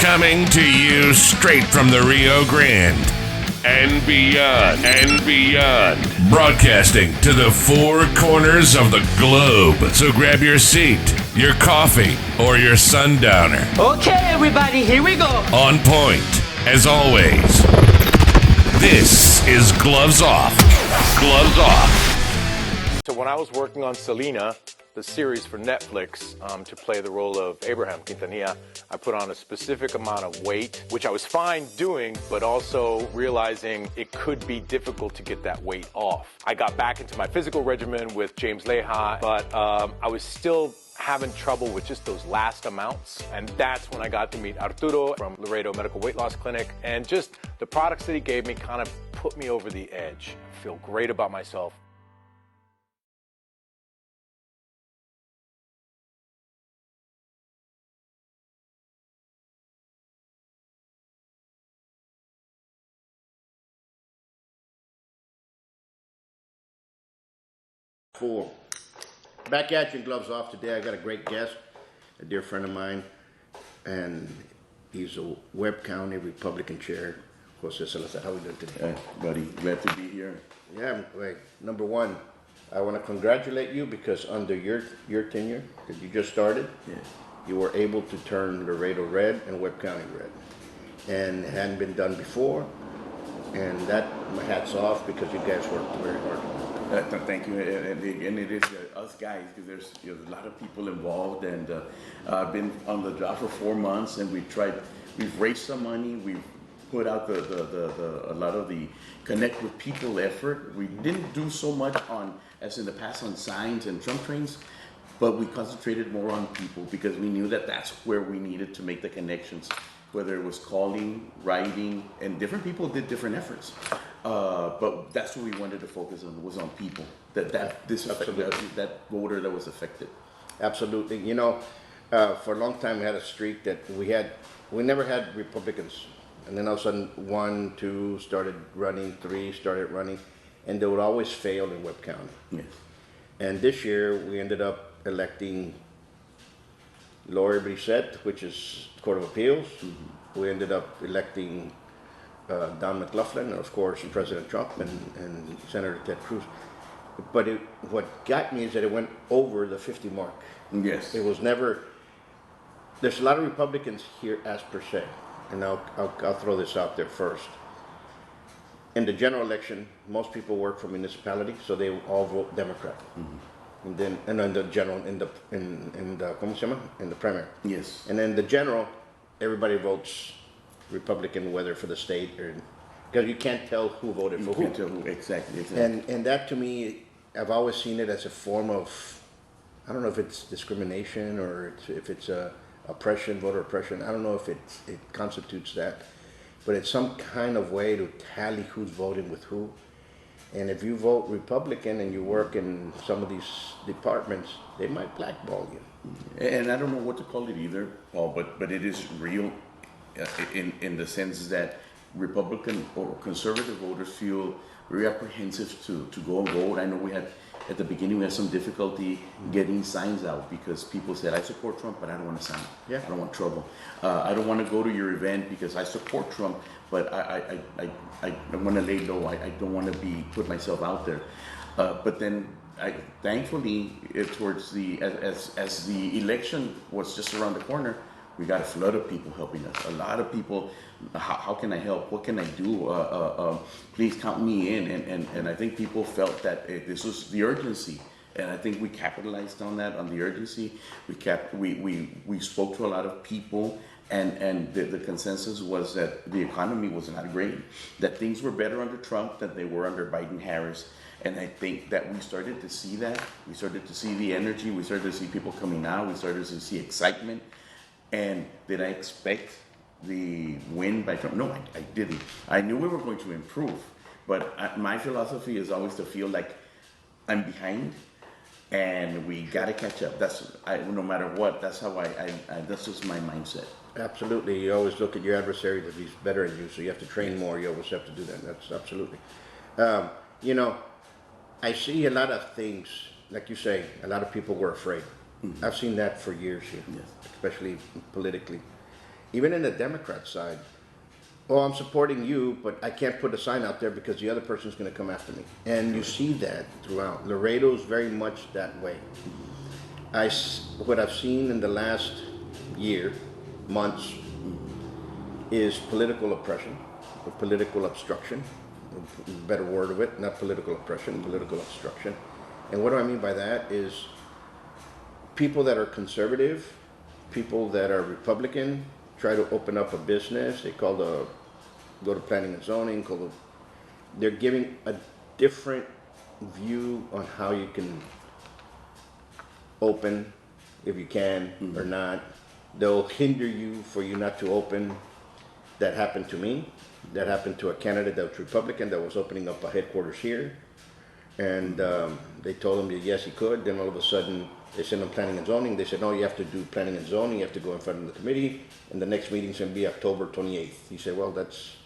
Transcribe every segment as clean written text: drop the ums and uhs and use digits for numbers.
Coming to you straight from the Rio Grande and beyond. Broadcasting to the four corners of the globe. So grab your seat, your coffee, or your sundowner. Okay, everybody, here we go. On point, as always. This is Gloves Off. Gloves Off. So when I was working on Selena, the series for Netflix, to play the role of Abraham Quintanilla, I put on a specific amount of weight, which I was fine doing, but also realizing it could be difficult to get that weight off. I got back into my physical regimen with James Leja, but I was still having trouble with just those last amounts. And that's when I got to meet Arturo from Laredo Medical Weight Loss Clinic. And just the products that he gave me kind of put me over the edge. I feel great about myself. Four. Back at you, Gloves Off. Today I got a great guest, a dear friend of mine, and he's a Webb County Republican Chair, Jose Salazar. How are we doing today? Hey, buddy, glad to be here. Yeah, great. Number one, I want to congratulate you because under your tenure that you just started, you were able to turn Laredo red and Webb County red. And it hadn't been done before, and that, my hat's off because you guys worked very hard. Thank you, and again, it is us guys because there's a lot of people involved, and I've been on the job for 4 months, and we've raised some money, we've put out a lot of the connect with people effort. We didn't do so much as in the past on signs and Trump trains, but we concentrated more on people because we knew that that's where we needed to make the connections. Whether it was calling, writing, and different people did different efforts. But that's what we wanted to focus on, was on people. That voter that was affected. Absolutely. You know, for a long time we had a streak that we never had Republicans. And then all of a sudden 1, 2 started running, 3 started running, and they would always fail in Webb County. Yes. And this year we ended up electing Lori Brissett, which is Court of Appeals. Mm-hmm. We ended up electing Don McLaughlin, and of course President Trump and Senator Ted Cruz. But what got me is that it went over the 50 mark. Yes. It was never. There's a lot of Republicans here as per se, and I'll throw this out there first. In the general election, most people work for municipality, so they all vote Democrat. Mm-hmm. And then, in the general, in the ¿cómo se llama? In the primary. Yes. And then the general, everybody votes Republican, whether for the state or, because you can't tell who voted for who. You can't tell who, exactly. And that to me, I've always seen it as a form of, I don't know if it's discrimination or if it's oppression, voter oppression. I don't know if it constitutes that, but it's some kind of way to tally who's voting with who. And if you vote Republican and you work in some of these departments, they might blackball you. And I don't know what to call it either, Paul, but it is real in the sense that Republican or conservative voters feel very apprehensive to go and vote. I know at the beginning we had some difficulty getting signs out because people said, I support Trump, but I don't want to sign. Yeah. I don't want trouble. I don't want to go to your event because I support Trump, but I want to lay low. I don't want to put myself out there. But then thankfully, towards as the election was just around the corner, we got a flood of people helping us. A lot of people, how can I help? What can I do? Please count me in. And I think people felt that this was the urgency. And I think we capitalized on that, on the urgency. We spoke to a lot of people, and the consensus was that the economy was not great, that things were better under Trump than they were under Biden-Harris. And I think that we started to see that. We started to see the energy. We started to see people coming out. We started to see excitement. And did I expect the win by Trump? No, I didn't. I knew we were going to improve, but my philosophy is always to feel like I'm behind, and we got to catch up. No matter what. That's how that's just my mindset. Absolutely. You always look at your adversary that he's better than you, so you have to train more. You always have to do that. That's absolutely. You know, I see a lot of things, like you say, a lot of people were afraid. Mm-hmm. I've seen that for years here, yes. Especially politically. even in the Democrat side, oh, I'm supporting you, but I can't put a sign out there because the other person's going to come after me. And you see that throughout. Laredo's very much that way. What I've seen in the last year, months, is political oppression, or political obstruction, a better word of it, not political oppression, political obstruction. And what do I mean by that is people that are conservative, people that are Republican, try to open up a business. They go to planning and zoning. They're giving a different view on how you can open, if you can or not. They'll hinder you for you not to open. That happened to me. That happened to a candidate that was Republican that was opening up a headquarters here. And they told him that yes, he could. Then all of a sudden, they sent him planning and zoning. They said, no, you have to do planning and zoning. You have to go in front of the committee. And the next meeting's going to be October 28th. He said, well, that's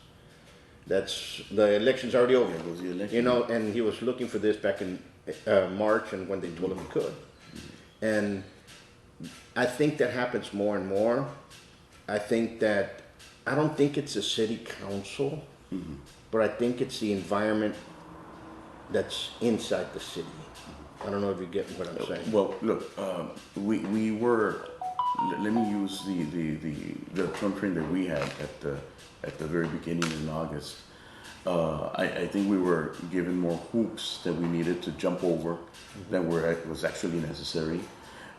the election's already over. There goes the election. You know, and he was looking for this back in March, and when they told him he could. And I think that happens more and more. I don't think it's the city council, but I think it's the environment that's inside the city. I don't know if you get what I'm saying. Well, look, we were. Let me use the Trump train that we had at the very beginning in August. I think we were given more hoops that we needed to jump over than was actually necessary,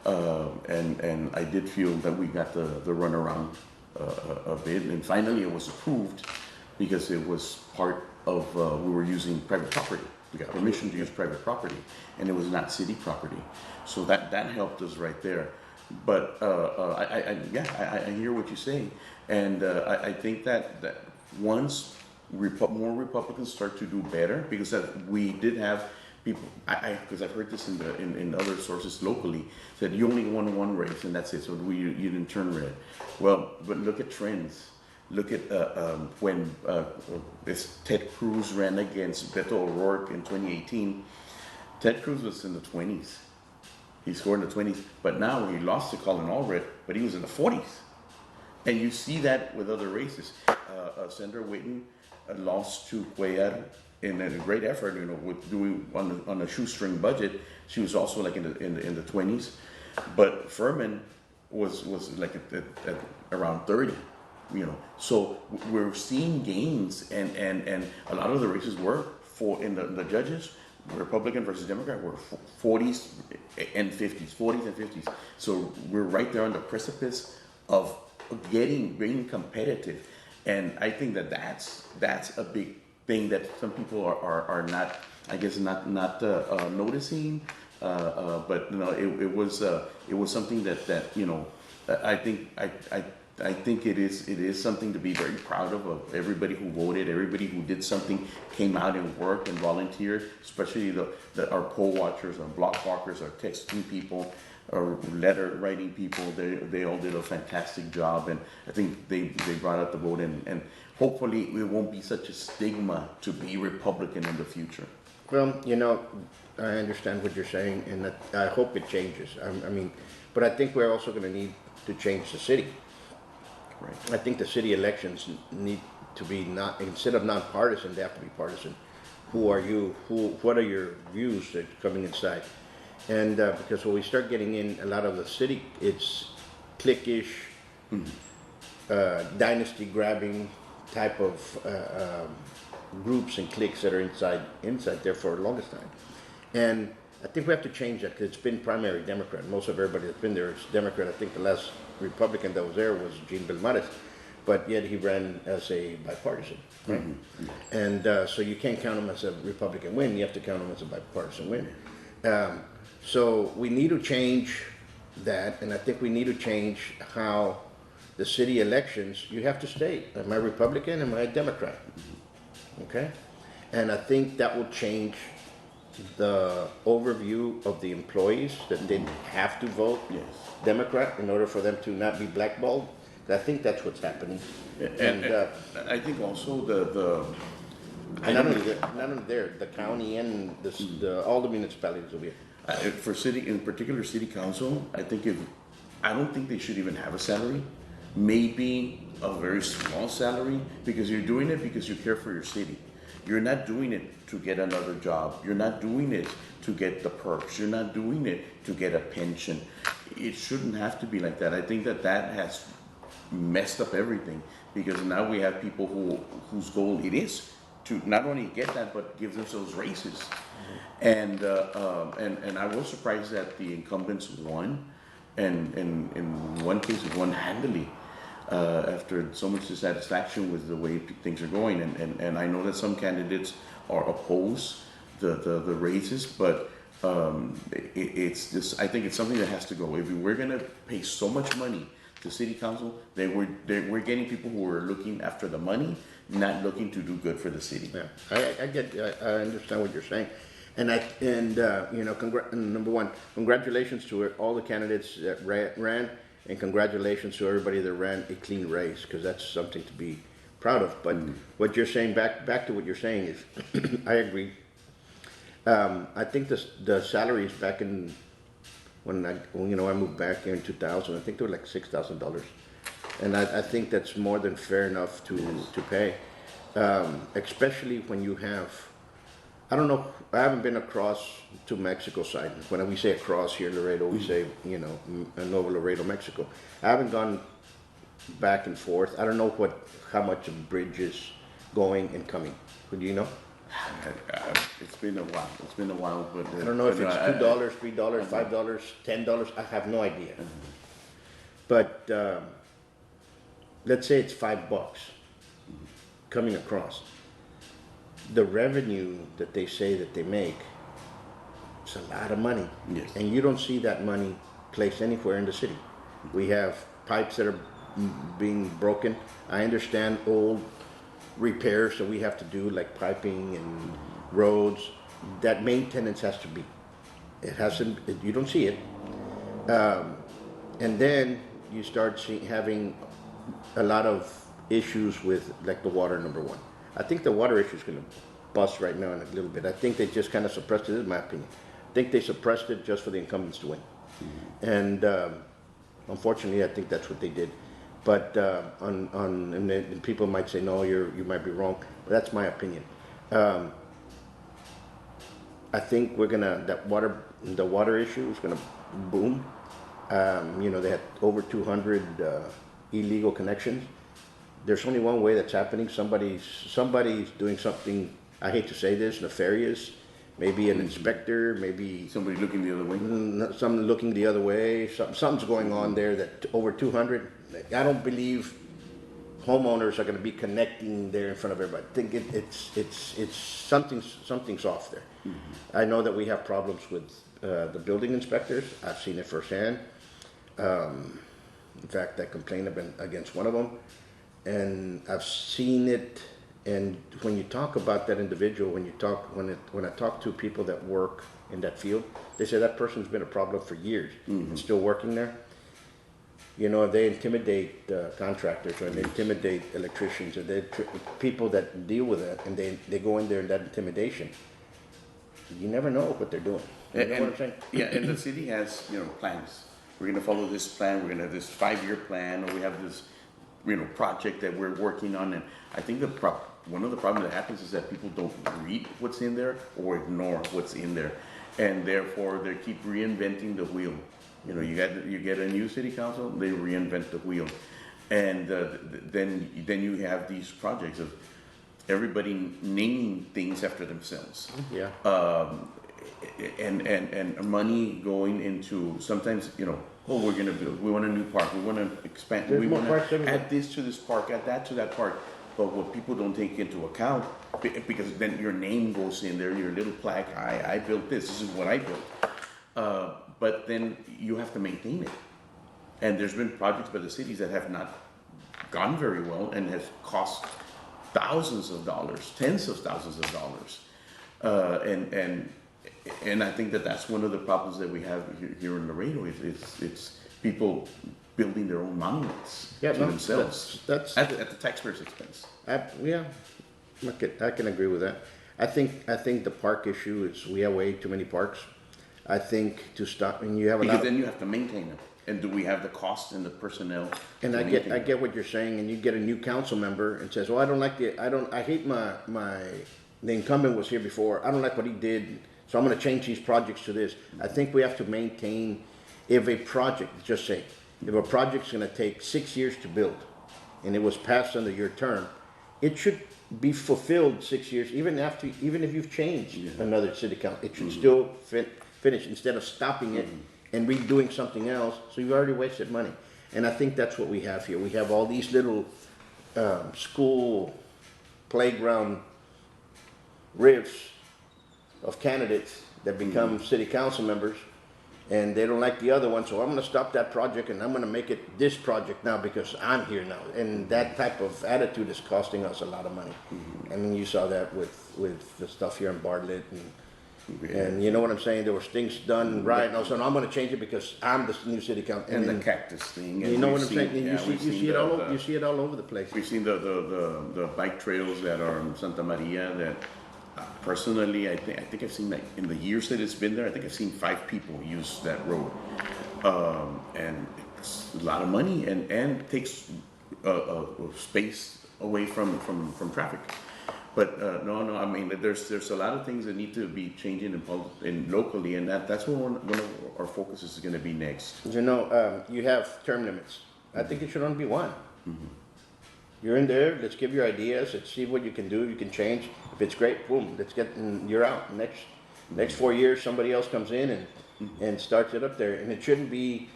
and I did feel that we got the runaround a bit, and finally it was approved because it was part of we were using private property. We got permission to use private property, and it was not city property, so that helped us right there. But I hear what you're saying, and I think that once more Republicans start to do better, because we did have people, because I've heard this in other sources locally, that you only won one race and that's it, so you didn't turn red. Well, but look at trends. Look at when this Ted Cruz ran against Beto O'Rourke in 2018. Ted Cruz was in the 20s. He scored in the 20s, but now he lost to Colin Allred, but he was in the 40s. And you see that with other races. Senator Whitten lost to Cuellar in a great effort, with doing on a shoestring budget. She was also like in the 20s, but Furman was like at around 30. So we're seeing gains, and a lot of the races were in the judges, Republican versus Democrat, were 40s and 50s. So we're right there on the precipice of being competitive, and I think that's a big thing that some people are not, I guess, not noticing, but it was something that I think it is something to be very proud of everybody who voted, everybody who did something, came out and worked and volunteered, especially our poll watchers, our block walkers, our texting people, our letter writing people. They all did a fantastic job, and I think they brought out the vote, and hopefully it won't be such a stigma to be Republican in the future. Well, I understand what you're saying, and I hope it changes. But I think we're also going to need to change the city. Right. I think the city elections need to be instead of nonpartisan, they have to be partisan. Who are you? What are your views that are coming inside? And because when we start getting in a lot of the city, it's cliquish, dynasty grabbing type of groups and cliques that are inside there for the longest time. And I think we have to change that, because it's been primary Democrat. Most of everybody that's been there is Democrat. I think the last Republican that was there was Gene Belmares, but yet he ran as a bipartisan, right? And so you can't count him as a Republican win. You have to count him as a bipartisan win. So we need to change that, and I think we need to change how the city elections, you have to state, am I Republican, am I a Democrat? Okay? And I think that will change the overview of the employees, that they have to vote Democrat in order for them to not be blackballed. I think that's what's happening. And I think also not only there, the county and all the municipalities over here. For city, in particular city council, I don't think they should even have a salary. maybe a very small salary, because you're doing it because you care for your city. You're not doing it to get another job. You're not doing it to get the perks. You're not doing it to get a pension. It shouldn't have to be like that. I think that has messed up everything, because now we have people whose goal it is to not only get that but give themselves raises. And I was surprised that the incumbents won, and in one case won handily, after so much dissatisfaction with the way things are going. And I know that some candidates are opposed the raises, but it's just, I think it's something that has to go. If we're going to pay so much money to city council, we're getting people who are looking after the money, not looking to do good for the city. Yeah, I understand what you're saying, and you know, number one, congratulations to all the candidates that ran, and congratulations to everybody that ran a clean race, because that's something to be proud of. But what you're saying, back to what you're saying is, I agree. I think the salaries back in when I moved back here in 2000, I think they were like $6,000, and I think that's more than fair enough to pay, especially when you have, I don't know, I haven't been across to Mexico side. When we say across here in Laredo, we say, you know, Nuevo Laredo, Mexico. I haven't gone back and forth. I don't know how much a bridge is going and coming. Do you know? It's been a while. But I don't know if it's $2, $3, $5, $10. I have no idea. But let's say it's $5 coming across. The revenue that they say that they make, it's a lot of money. Yes. And you don't see that money placed anywhere in the city. We have pipes that are being broken. I understand old repairs that we have to do, like piping and roads. That maintenance has to be. It hasn't. You don't see it. And then you start having a lot of issues with, like, the water, number one. I think the water issue is going to bust right now in a little bit. I think they just kind of suppressed it, in my opinion. I think they suppressed it just for the incumbents to win. And unfortunately, I think that's what they did. But and people might say, no, you might be wrong, but that's my opinion. I think the water issue is gonna boom. You know, they had over 200 illegal connections. There's only one way that's happening. Somebody's doing something, I hate to say this, nefarious. Maybe an inspector, maybe somebody looking the other way. Some looking the other way. Something's going on there. That over 200. I don't believe homeowners are going to be connecting there in front of everybody. I think it's something's off there. Mm-hmm. I know that we have problems with the building inspectors. I've seen it firsthand. In fact, I complained against one of them, and I've seen it. And when you talk about that individual, when I talk to people that work in that field, they say that person's been a problem for years and still working there. You know, they intimidate contractors, or they intimidate electricians, or people that deal with it, and they go in there in that intimidation. You never know what they're doing. You know what I'm saying? Yeah, and the city has, you know, plans. We're going to follow this plan. We're going to have this 5-year plan, or we have this, you know, project that we're working on. And I think one of the problems that happens is that people don't read what's in there or ignore what's in there, and therefore they keep reinventing the wheel. You know, you get a new city council, they reinvent the wheel, and then you have these projects of everybody naming things after themselves. Yeah. And money going into, sometimes, you know, we want a new park, we want to expand, we want to add this to this park, add that to that park. But what people don't take into account, because then your name goes in there, your little plaque, I built this is what I built. But then you have to maintain it. And there's been projects by the cities that have not gone very well and has cost thousands of dollars, tens of thousands of dollars. And I think that's one of the problems that we have here in Laredo. It's people building their own monuments to themselves. That's at the taxpayer's expense. Yeah, I can agree with that. I think the park issue is we have way too many parks. I think to stop, and you have a lot. Because then you have to maintain them, And do we have the cost and the personnel? And I get what you're saying, and you get a new council member and says, well, I hate the incumbent was here before, I don't like what he did, so I'm gonna change these projects to this. I think we have to maintain, if a project, just say, if a project's gonna take 6 years to build, and it was passed under your term, it should be fulfilled 6 years, even if you've changed another city council, it should still finish, instead of stopping it and redoing something else, so you've already wasted money. And I think that's what we have here. We have all these little school playground riffs of candidates that become city council members, and they don't like the other one, so I'm gonna stop that project and I'm gonna make it this project now because I'm here now. And that type of attitude is costing us a lot of money. I mean, you saw that with the stuff here in Bartlett, and you know what I'm saying? There was things done right, and all of a sudden I'm gonna change it because I'm the new city council. And the cactus thing. You know what I'm saying? You see it all over the place. We've seen the bike trails that are in Santa Maria that, personally, I think I've seen, like, in the years that it's been there, I think I've seen 5 people use that road, and it's a lot of money and takes space away from traffic. But no, I mean, there's a lot of things that need to be changing in locally, and that's what one of our focuses is going to be next. You know, you have term limits. I think it should only be one. You're in there, let's give your ideas, let's see what you can do, you can change. If it's great, boom, you're out. Next 4 years, somebody else comes in and starts it up there. And it shouldn't be,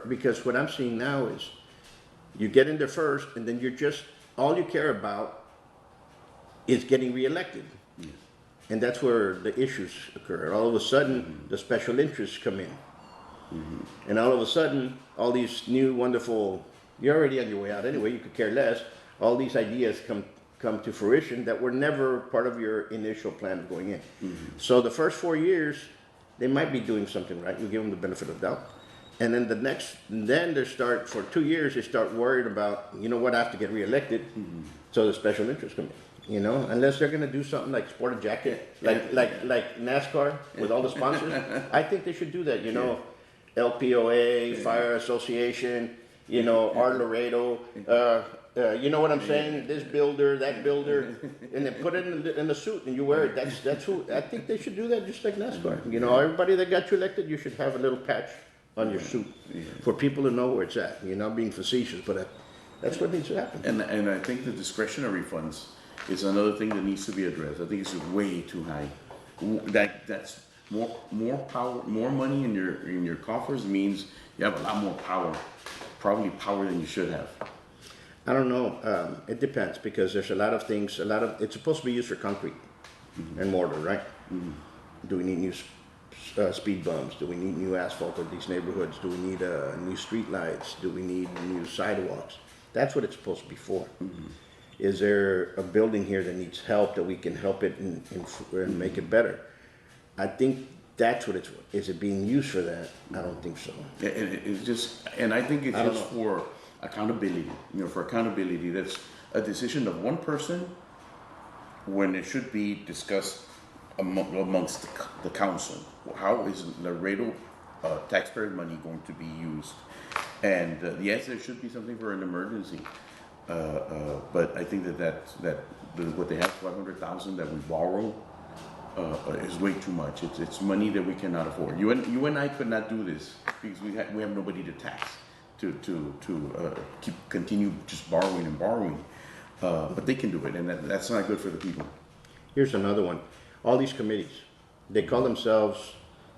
because what I'm seeing now is, you get in there first, and then all you care about is getting reelected. And that's where the issues occur. All of a sudden, the special interests come in. And all of a sudden, all these new wonderful, you're already on your way out anyway, you could care less. All these ideas come to fruition that were never part of your initial plan of going in. So the first 4 years, they might be doing something right. You give them the benefit of the doubt. And then they start, for 2 years, they start worried about, you know what, I have to get reelected. So the special interests come in, you know, unless they're gonna do something like sport a jacket, like NASCAR with all the sponsors. I think they should do that, you know, LPOA, Fire Association, you know, our Laredo, you know what I'm saying? This builder, that builder, and then put it in the suit and you wear it. That's who. I think they should do that, just like NASCAR. You know, everybody that got you elected, you should have a little patch on your suit for people to know where it's at. You're not being facetious, but that's what needs to happen. And I think the discretionary funds is another thing that needs to be addressed. I think it's way too high. That's more power, more money in your coffers means you have a lot more power. Probably power than you should have. I don't know. It depends, because there's a lot of things. It's supposed to be used for concrete and mortar, right? Do we need new speed bumps? Do we need new asphalt for these neighborhoods? Do we need new street lights? Do we need new sidewalks? That's what it's supposed to be for. Is there a building here that needs help that we can help it and make it better? I think that's what it's for. Is it being used for that? I don't think so. And I think it's just for accountability. You know, for accountability, that's a decision of one person when it should be discussed amongst the council. How is Laredo taxpayer money going to be used? And yes, there should be something for an emergency. But I think that what they have, $500,000 that we borrow, is way too much. It's money that we cannot afford. You and I could not do this because we have nobody to tax to continue just borrowing and borrowing. But they can do it, and that's not good for the people. Here's another one. All these committees, they call themselves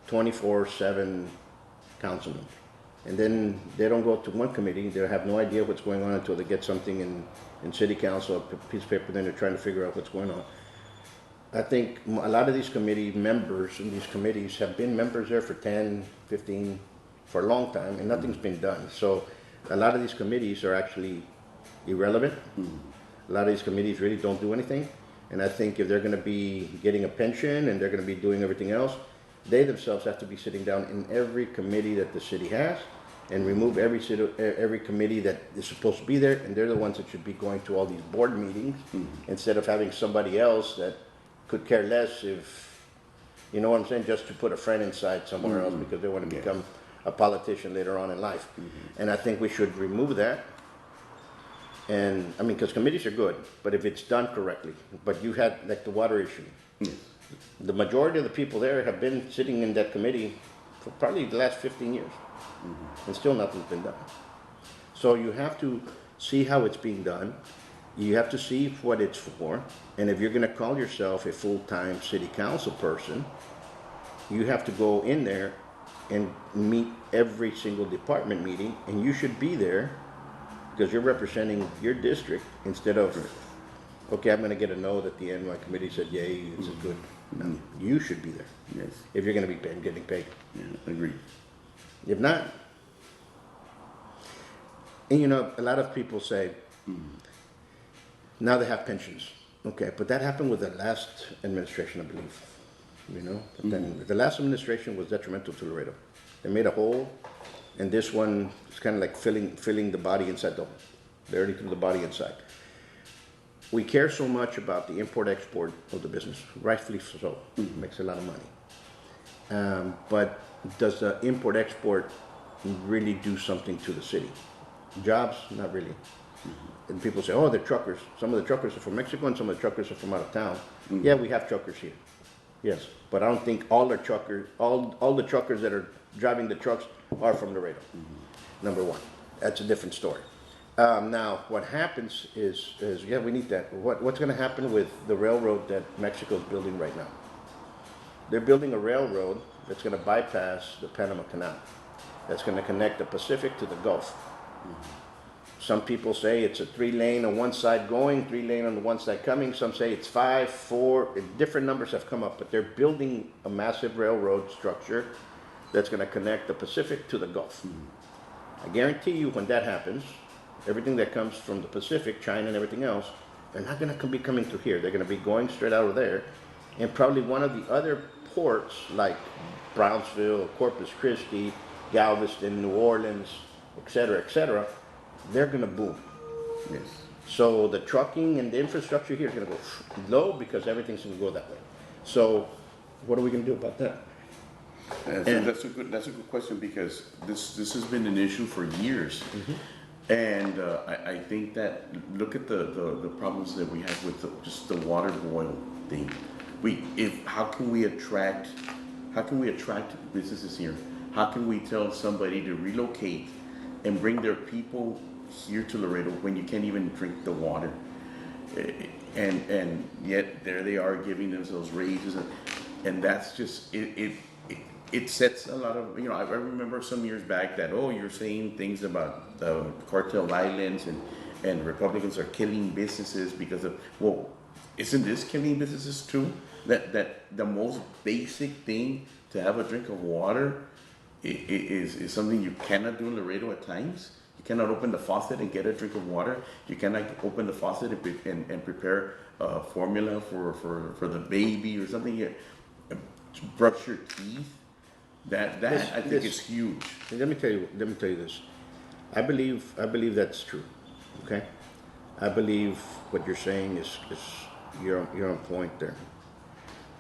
24/7 councilmen, and then they don't go to one committee. They have no idea what's going on until they get something in city council, a piece of paper. Then they're trying to figure out what's going on. I think a lot of these committee members in these committees have been members there for 10, 15, for a long time, and nothing's been done. So a lot of these committees are actually irrelevant. A lot of these committees really don't do anything. And I think if they're going to be getting a pension and they're going to be doing everything else, they themselves have to be sitting down in every committee that the city has and remove every committee that is supposed to be there, and they're the ones that should be going to all these board meetings instead of having somebody else that could care less if, you know what I'm saying, just to put a friend inside somewhere else because they want to become a politician later on in life. And I think we should remove that. And I mean, because committees are good, but if it's done correctly, but you had like the water issue. The majority of the people there have been sitting in that committee for probably the last 15 years, and still nothing's been done. So you have to see how it's being done. You have to see what it's for, and if you're going to call yourself a full-time city council person, you have to go in there and meet every single department meeting, and you should be there because you're representing your district instead of, okay, I'm going to get a note at the end. My committee said, yay, this is good. No, you should be there. Yes. If you're going to be paid, getting paid. Yeah, agreed. If not, and you know, a lot of people say, now they have pensions. Okay, but that happened with the last administration, I believe. You know, but then the last administration was detrimental to Laredo. They made a hole, and this one is kind of like filling the body inside the hole. They already threw the body inside. We care so much about the import-export of the business, rightfully so. It makes a lot of money. But does the import-export really do something to the city? Jobs? Not really. And people say, oh, the truckers. Some of the truckers are from Mexico and some of the truckers are from out of town. Yeah, we have truckers here. Yes, but I don't think all the truckers that are driving the trucks are from Laredo. Number one. That's a different story. Now, what happens is yeah, we need that. What's going to happen with the railroad that Mexico is building right now? They're building a railroad that's going to bypass the Panama Canal. That's going to connect the Pacific to the Gulf. Some people say it's a 3-lane on one side going, 3-lane on the one side coming. Some say it's 5, 4. Different numbers have come up, but they're building a massive railroad structure that's going to connect the Pacific to the Gulf. I guarantee you when that happens, everything that comes from the Pacific, China and everything else, they're not going to be coming through here. They're going to be going straight out of there. And probably one of the other ports like Brownsville, Corpus Christi, Galveston, New Orleans, etc., they're going to boom. Yes. So the trucking and the infrastructure here is going to go low because everything's going to go that way. So what are we going to do about that? That's a good question because this has been an issue for years. And I think that look at the problems that we have with just the water boil thing. How can we attract businesses here? How can we tell somebody to relocate and bring their people here to Laredo when you can't even drink the water? And yet there they are giving themselves raises, and that's just it sets a lot of, I remember some years back that, you're saying things about the cartel violence and Republicans are killing businesses because of, isn't this killing businesses too? That the most basic thing to have a drink of water is something you cannot do in Laredo at times. You cannot open the faucet and get a drink of water. You cannot open the faucet and prepare a formula for the baby or something. You brush your teeth. That I think is huge. Let me tell you this. I believe that's true. Okay, I believe what you're saying is you're on point there.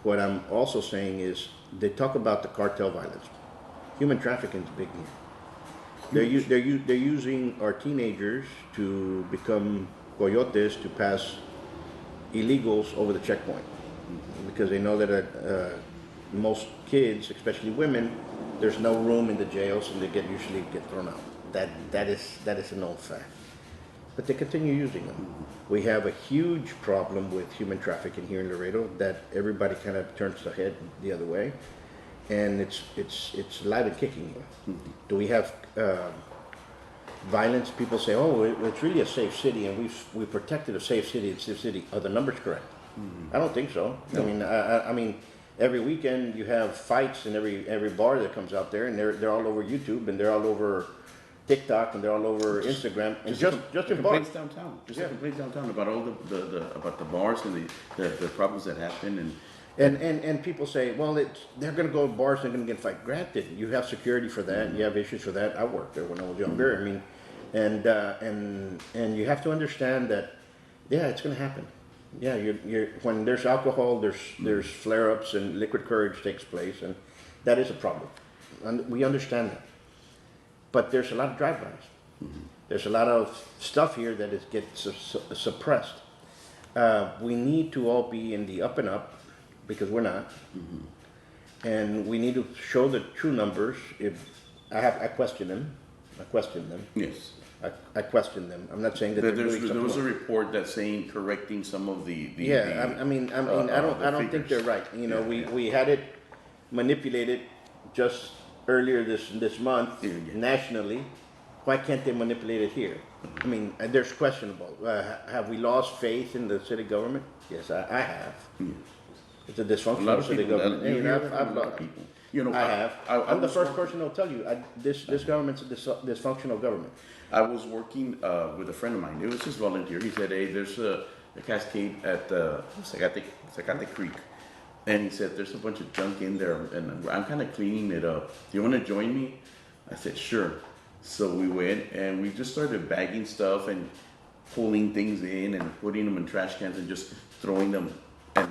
What I'm also saying is they talk about the cartel violence. Human trafficking is big here. They're using our teenagers to become coyotes to pass illegals over the checkpoint because they know that most kids, especially women, there's no room in the jails and they usually get thrown out. That is a known fact. But they continue using them. We have a huge problem with human trafficking here in Laredo that everybody kind of turns their head the other way. And it's alive and kicking here. Do we have violence? People say, it's really a safe city, and we've protected a safe city. Are the numbers correct? I don't think so. No. I mean, every weekend you have fights in every bar that comes out there, and they're all over YouTube, and they're all over TikTok, and they're all over Instagram, and just in bars downtown. Complaints downtown about all about the bars and the problems that happen and people say, they're going to go to bars, they're going to get fight. Granted, you have security for that, you have issues for that. I worked there when I was younger. I mean, and you have to understand that, it's going to happen. Yeah, you're when there's alcohol, there's flare-ups and liquid courage takes place, and that is a problem. And we understand that. but there's a lot of drive-bys. There's a lot of stuff here that gets suppressed. We need to all be in the up and up, because we're not. And we need to show the true numbers. I question them. Yes. I question them. I'm not saying that There was a report that's saying correcting some of the. I don't think they're right. You know, we had it manipulated just earlier this month nationally. Why can't they manipulate it here? I mean, there's questionable. Have we lost faith in the city government? Yes, I have. It's a dysfunctional city government. I've lost people. You know, I have. I'm the first person who'll tell you this government's a dysfunctional government. I was working with a friend of mine. It was just volunteer. He said, "Hey, there's a cascade at Zacate Creek," and he said, "There's a bunch of junk in there, and I'm kind of cleaning it up. Do you want to join me?" I said, "Sure." So we went and we just started bagging stuff and pulling things in and putting them in trash cans and just throwing them. And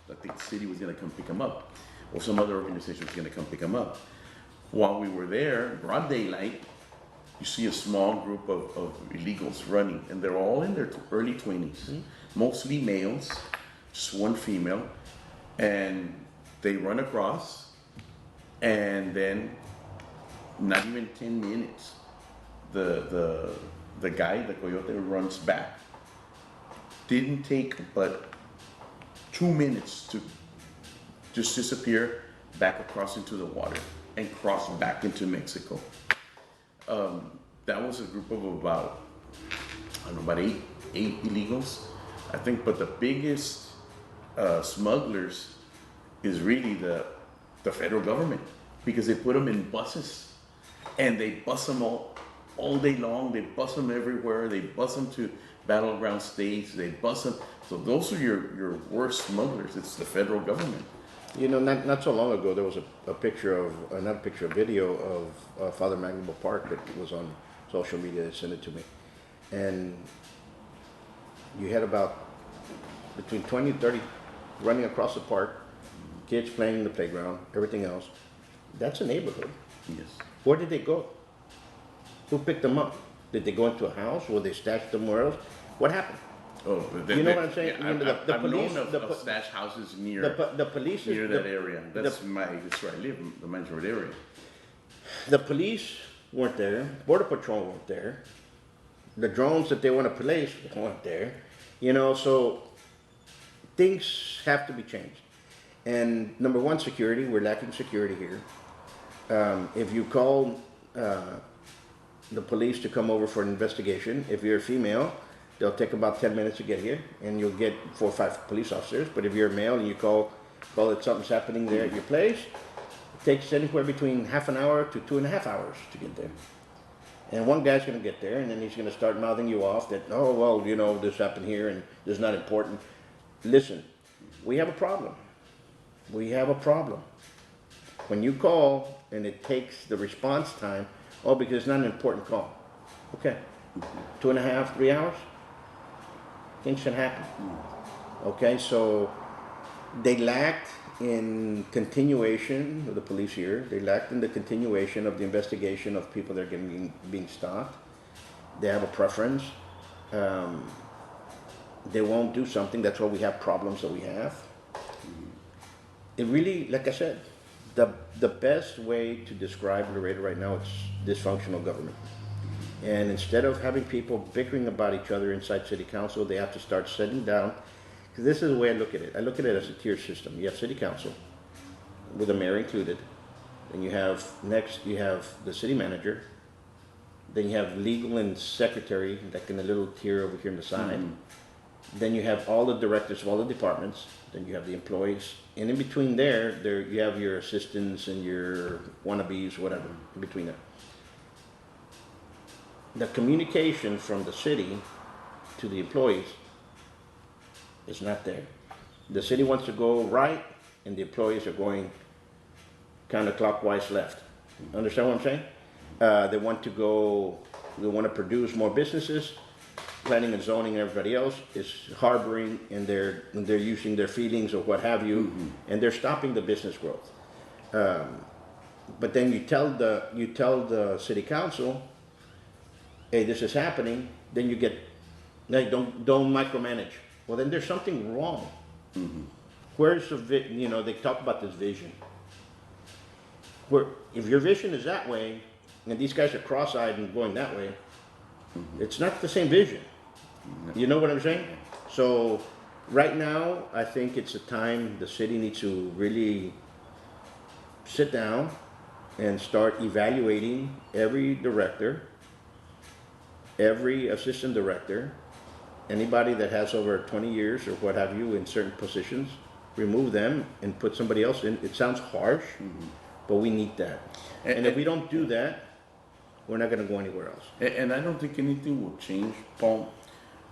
I think the city was going to come pick them up, or some other organization was going to come pick them up. While we were there, broad daylight, you see a small group of illegals running, and they're all in their early 20s, mostly males, just one female, and they run across, and then not even 10 minutes, the guy, the coyote, runs back. Didn't take but 2 minutes to just disappear back across into the water and cross back into Mexico. That was a group of about eight illegals, I think. But the biggest smugglers is really the federal government, because they put them in buses and they bus them all day long. They bus them everywhere. They bus them to battleground states. They bus them. So those are your worst smugglers. It's the federal government. You know, not so long ago, there was a video of Father Magnible Park that was on social media. They sent it to me. And you had about between 20 and 30 running across the park, kids playing in the playground, everything else. That's a neighborhood. Yes. Where did they go? Who picked them up? Did they go into a house? Were they stashed somewhere else? What happened? Oh, you know what I'm saying? Yeah, I've known of stash houses near the police near that area. That's where I live, the Manchester area. The police weren't there. Border Patrol weren't there. The drones that they want to place weren't there. You know, so things have to be changed. And number one, security. We're lacking security here. If you call the police to come over for an investigation, if you're a female, they'll take about 10 minutes to get here, and you'll get 4 or 5 police officers. But if you're a male and you call it something's happening there at your place, it takes anywhere between half an hour to 2.5 hours to get there. And one guy's going to get there, and then he's going to start mouthing you off that, oh, well, you know, this happened here, and this is not important. Listen, we have a problem. We have a problem. When you call and it takes the response time, because it's not an important call. Okay, 2.5, 3 hours? Things can happen. Okay, so they lacked in continuation of the police here. They lacked in the continuation of the investigation of people that are being stopped. They have a preference. They won't do something. That's why we have problems that we have. It really, like I said, the best way to describe Laredo right now is dysfunctional government. And instead of having people bickering about each other inside city council, they have to start sitting down. Because this is the way I look at it. I look at it as a tier system. You have city council, with the mayor included. Then you have the city manager. Then you have legal and secretary, like in a little tier over here on the side. Then you have all the directors of all the departments. Then you have the employees. And in between there you have your assistants and your wannabes, whatever, in between that. The communication from the city to the employees is not there. The city wants to go right, and the employees are going counterclockwise left. Understand what I'm saying? They want to produce more businesses. Planning and zoning and everybody else is harboring, and they're using their feelings or what have you, and they're stopping the business growth. But then you tell the city council, hey, this is happening. Then you get, like, don't micromanage. Well, then there's something wrong. Where's the they talk about this vision. Where if your vision is that way, and these guys are cross-eyed and going that way, it's not the same vision. You know what I'm saying? So right now, I think it's a time the city needs to really sit down and start evaluating every director, every assistant director, anybody that has over 20 years or what have you in certain positions, remove them and put somebody else in. It sounds harsh, but we need that. And if we don't do that, we're not going to go anywhere else. And I don't think anything will change, Paul,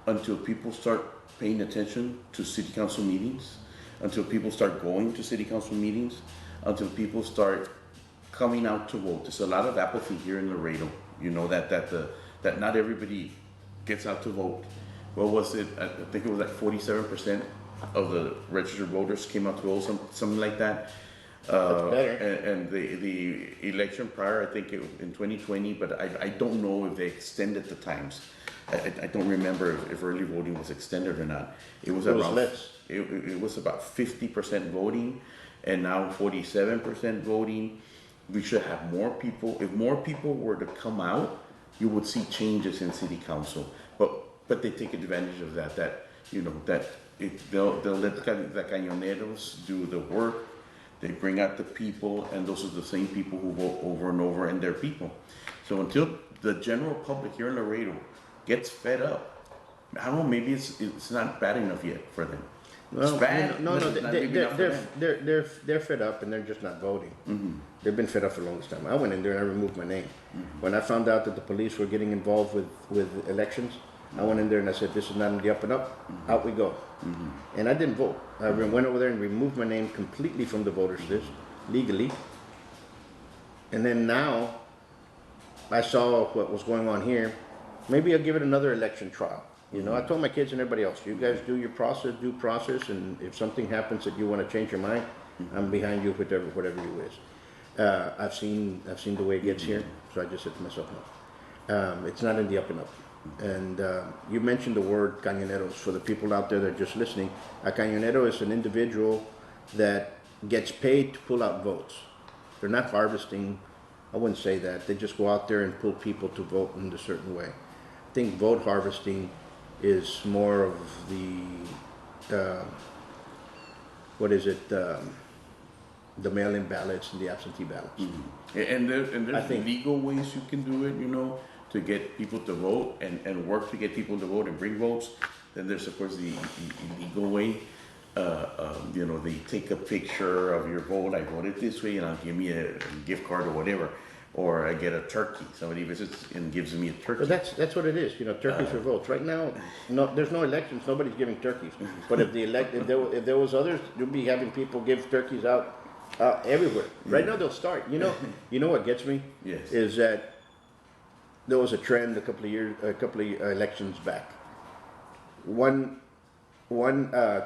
until people start paying attention to city council meetings, until people start going to city council meetings, until people start coming out to vote. There's a lot of apathy here in Laredo. You know that not everybody gets out to vote. What was it? I think it was like 47% of the registered voters came out to vote, something like that. That's better. And the election prior, I think in 2020, but I don't know if they extended the times. I don't remember if early voting was extended or not. It was around less. It was about 50% voting, and now 47% voting. We should have more people. If more people were to come out, you would see changes in city council. But they take advantage of that. They'll let the cañoneros do the work. They bring out the people, and those are the same people who vote over and over, and they're people. So until the general public here in Laredo gets fed up, I don't know, maybe it's not bad enough yet for them. Well, it's bad. no, they're fed up and they're just not voting. They've been fed up for the longest time. I went in there and I removed my name. When I found out that the police were getting involved with elections, I went in there and I said, this is not in the up and up, out we go. And I didn't vote. I went over there and removed my name completely from the voters list, legally. And then now, I saw what was going on here. Maybe I'll give it another election trial. I told my kids and everybody else, you guys do your due process, and if something happens that you want to change your mind, I'm behind you, whatever you is. I've seen the way it gets here, so I just said to myself, no. It's not in the up and up. And you mentioned the word cañoneros. For the people out there that are just listening, a cañonero is an individual that gets paid to pull out votes. They're not harvesting. I wouldn't say that. They just go out there and pull people to vote in a certain way. I think vote harvesting is more of the the mail-in ballots and the absentee ballots. And there's legal ways you can do it, to get people to vote and work to get people to vote and bring votes. Then there's, of course, the illegal way. They take a picture of your vote. I voted this way, and I'll give me a gift card or whatever. Or I get a turkey. Somebody visits and gives me a turkey. Well, that's what it is. Turkeys for votes. Right now, there's no elections. Nobody's giving turkeys. But if there was others, you'd be having people give turkeys out everywhere. Right now, they'll start. You know what gets me? Yes. Is that there was a trend a couple of elections back. One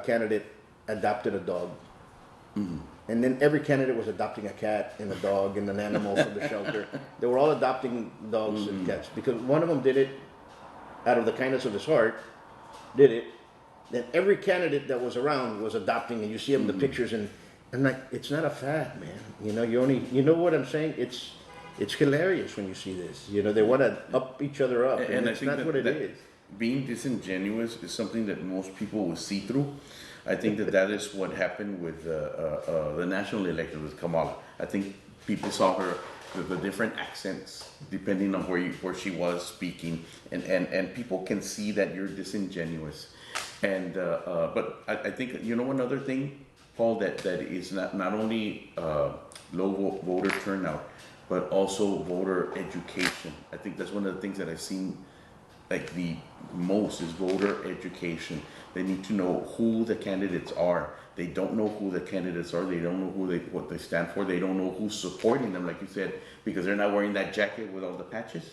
candidate adopted a dog. And then every candidate was adopting a cat and a dog and an animal from the shelter. They were all adopting dogs and cats because one of them did it out of the kindness of his heart, did it. Then every candidate that was around was adopting, and you see them in the pictures, and I'm like, it's not a fad, man. You know what I'm saying? It's hilarious when you see this. They want to up each other up, and it's not what it is. Being disingenuous is something that most people will see through. I think that is what happened with the national election with Kamala. I think people saw her with the different accents depending on where she was speaking, and people can see that you're disingenuous. And but I think another thing, Paul, that is not only low voter turnout, but also voter education. I think that's one of the things that I've seen like the most is voter education. They need to know who the candidates are. They don't know who the candidates are. They don't know what they stand for. They don't know who's supporting them, like you said, because they're not wearing that jacket with all the patches.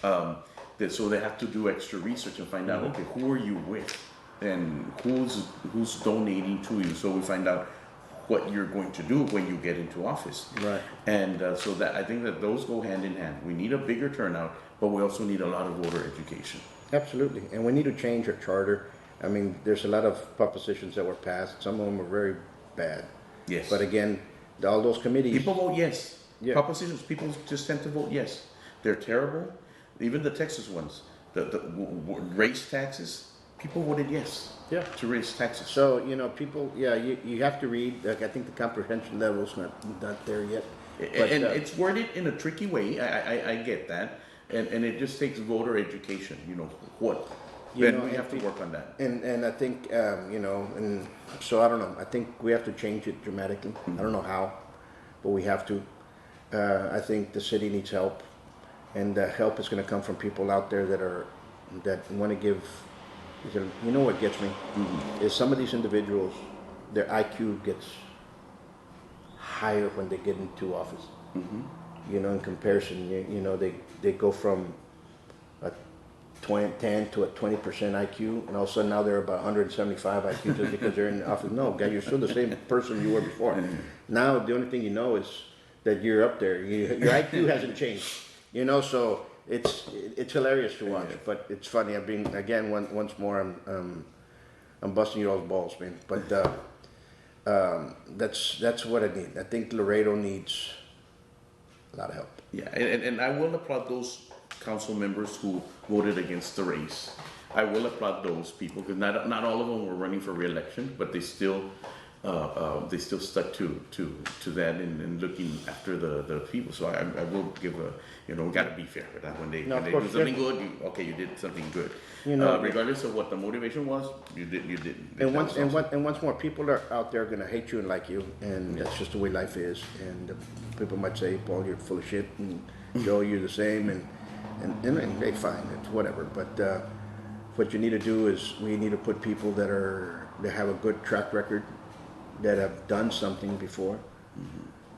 So they have to do extra research and find out, okay, who are you with, and who's donating to you. So we find out what you're going to do when you get into office. Right. And so that I think that those go hand in hand. We need a bigger turnout, but we also need a lot of voter education. Absolutely, and we need to change our charter. I mean, there's a lot of propositions that were passed. Some of them are very bad. Yes. But again, all those committees. People vote yes. Yeah. Propositions, people just tend to vote yes. They're terrible. Even the Texas ones, the raise taxes, people voted yes. Yeah. To raise taxes. So, people, you have to read. Like, I think the comprehension level's not there yet. But, and it's worded in a tricky way. I get that. And it just takes voter education. Then we have to work on that. And I think, and so I don't know. I think we have to change it dramatically. I don't know how, but we have to. I think the city needs help, and the help is going to come from people out there that want to give. You know what gets me is some of these individuals, their IQ gets higher when they get into office. In comparison, they go from a 10 to a 20% IQ, and all of a sudden now they're about 175 IQ just because they're in the office. No, guy, you're still the same person you were before. Now the only thing you know is that you're up there. Your IQ hasn't changed. So it's hilarious to watch, but it's funny. I'm being again once more. I'm busting you all's balls, man. But that's what I need. I think Laredo needs a lot of help. Yeah, and I will applaud those council members who voted against the race. I will applaud those people because not all of them were running for re-election, but they still stuck to that and looking after the people. So I will give we got to be fair with that. When they do something good, you did something good. Regardless of what the motivation was, you did. And once more, people are out there going to hate you and like you, and that's just the way life is. And people might say, Paul, you're full of shit, and Joe, you're the same, and they fine, it's whatever. But what you need to do is we need to put people that have a good track record, that have done something before,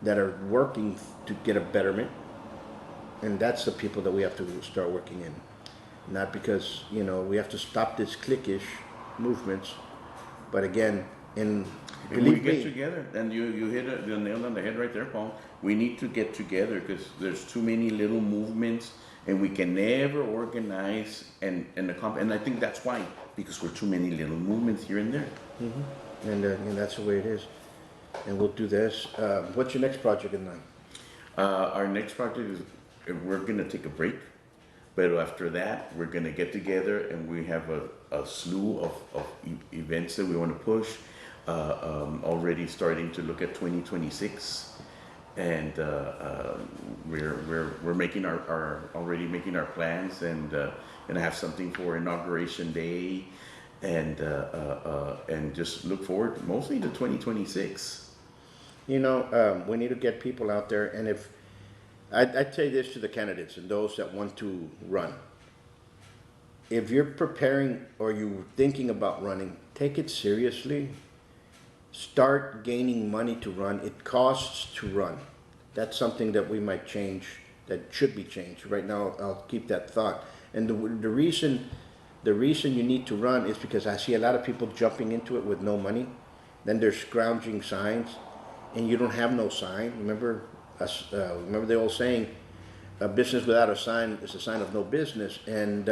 that are working to get a betterment, and that's the people that we have to start working in. Not because we have to stop this cliquish movements, but again, we get together, and you hit the nail on the head right there, Paul. We need to get together because there's too many little movements, and we can never organize and accomplish. And I think that's why, because we're too many little movements here and there. And that's the way it is. And we'll do this. What's your next project in mind? Our next project is we're going to take a break, but after that we're going to get together and we have a slew of events that we want to push. Already starting to look at 2026, and we're making already making our plans, and have something for Inauguration Day. And just look forward mostly to 2026. We need to get people out there, and if I'd say this to the candidates and those that want to run, if you're preparing or you're thinking about running, take it seriously. Start gaining money to run. It costs to run. That's something that we might change, that should be changed. Right now, I'll keep that thought. And the reason you need to run is because I see a lot of people jumping into it with no money. Then they're scrounging signs, and you don't have no sign. Remember the old saying, a business without a sign is a sign of no business. And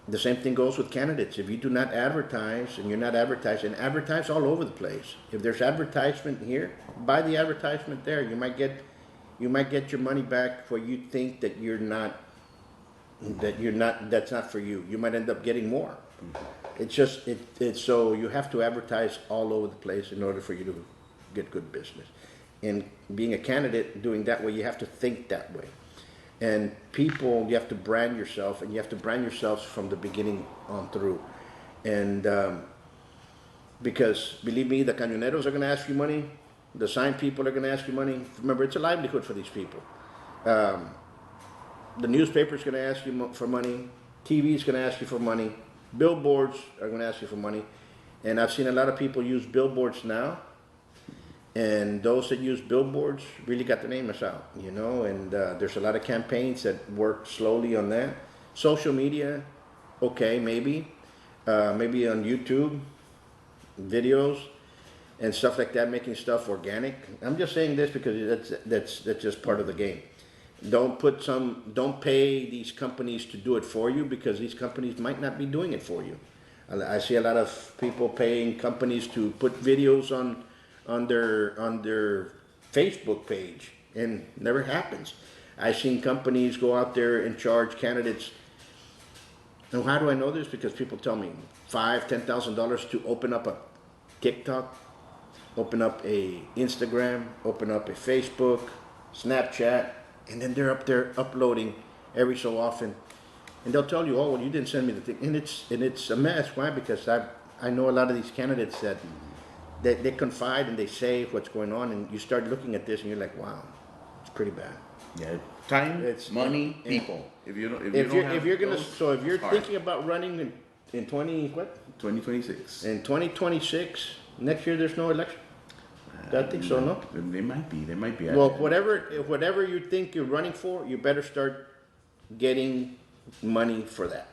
the same thing goes with candidates. If you do not advertise, and you're not advertising, advertise all over the place. If there's advertisement here, buy the advertisement there. You might get your money back for you think that that's not for you. You might end up getting more. It's so you have to advertise all over the place in order for you to get good business. And being a candidate, doing that way, you have to think that way. And people, you have to brand yourself, and you have to brand yourselves from the beginning on through. And because believe me, the camioneros are going to ask you money. The sign people are going to ask you money. Remember, it's a livelihood for these people. The newspaper is going to ask you for money. TV is going to ask you for money. Billboards are going to ask you for money. And I've seen a lot of people use billboards now. And those that use billboards really got the name us out, and there's a lot of campaigns that work slowly on that. Social media, okay, maybe on YouTube, videos. and stuff like that, making stuff organic. I'm just saying this because that's just part of the game. Don't pay these companies to do it for you, because these companies might not be doing it for you. I see a lot of people paying companies to put videos on their Facebook page, and never happens. I've seen companies go out there and charge candidates. And how do I know this? Because people tell me $5,000-$10,000 to open up a TikTok, open up a Instagram, open up a Facebook, Snapchat, and then they're up there uploading every so often. And they'll tell you, oh, well, you didn't send me the thing. And it's a mess. Why? Because I know a lot of these candidates that they confide and they say what's going on, and you start looking at this and you're like, wow, it's pretty bad. Yeah, time, it's money, people. If you're thinking about running in 2026. In 2026, next year there's no election. I think so, no? They might be. Well, whatever you think you're running for, you better start getting money for that.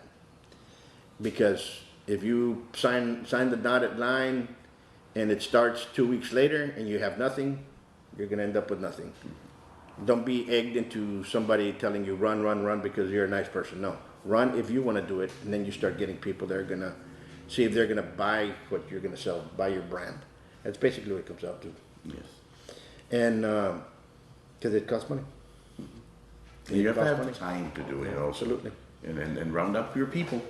Because if you sign the dotted line and it starts 2 weeks later and you have nothing, you're going to end up with nothing. Don't be egged into somebody telling you run because you're a nice person. No, run if you want to do it, and then you start getting people that are going to see if they're going to buy what you're going to sell, buy your brand. That's basically what it comes out to. Yes. And because it costs money. You have to have time to do it also. Absolutely. And round up your people.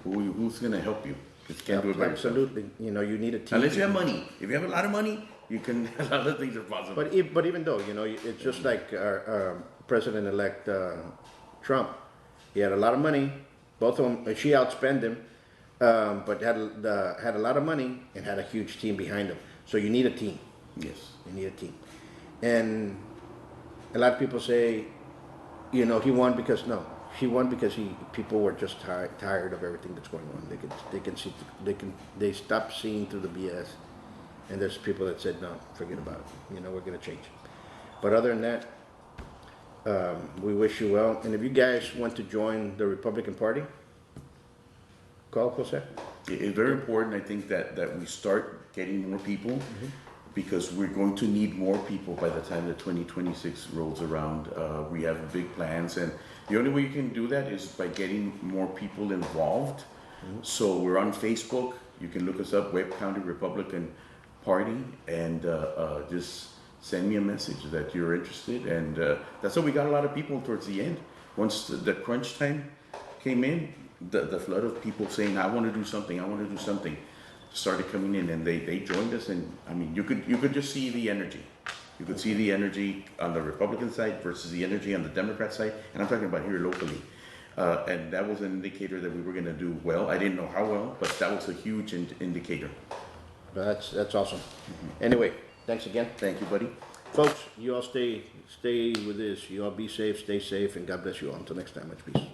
Who's going to help you? You can't do it by yourself. Absolutely. You know, you need a team. Unless you have money. If you have a lot of money, you can, a lot of things are possible. But even though, you know, it's just like our President-elect Trump. He had a lot of money. Both of them, she outspent him, but had a lot of money and had a huge team behind him. So you need a team. Yes. You need a team. And a lot of people say, you know, he won because people were just tired of everything that's going on. They stopped seeing through the BS. And there's people that said, no, forget about it. You know, we're going to change. But other than that, we wish you well. And if you guys want to join the Republican Party, call Jose. It's very important, I think, that we start getting more people, because we're going to need more people by the time the 2026 rolls around. We have big plans, and the only way you can do that is by getting more people involved. So we're on Facebook. You can look us up, Webb County Republican Party, and just send me a message that you're interested. And that's how we got a lot of people towards the end. Once the crunch time came in, the flood of people saying, I want to do something, started coming in, and they joined us. And I mean, you could just see the energy. You could see the energy on the Republican side versus the energy on the Democrat side, and I'm talking about here locally. And that was an indicator that we were going to do well. I didn't know how well, but that was a huge indicator. That's awesome. Anyway, thanks again. Thank you, buddy. Folks, you all stay with this. You all be safe, stay safe, and God bless you all. Until next time, much peace.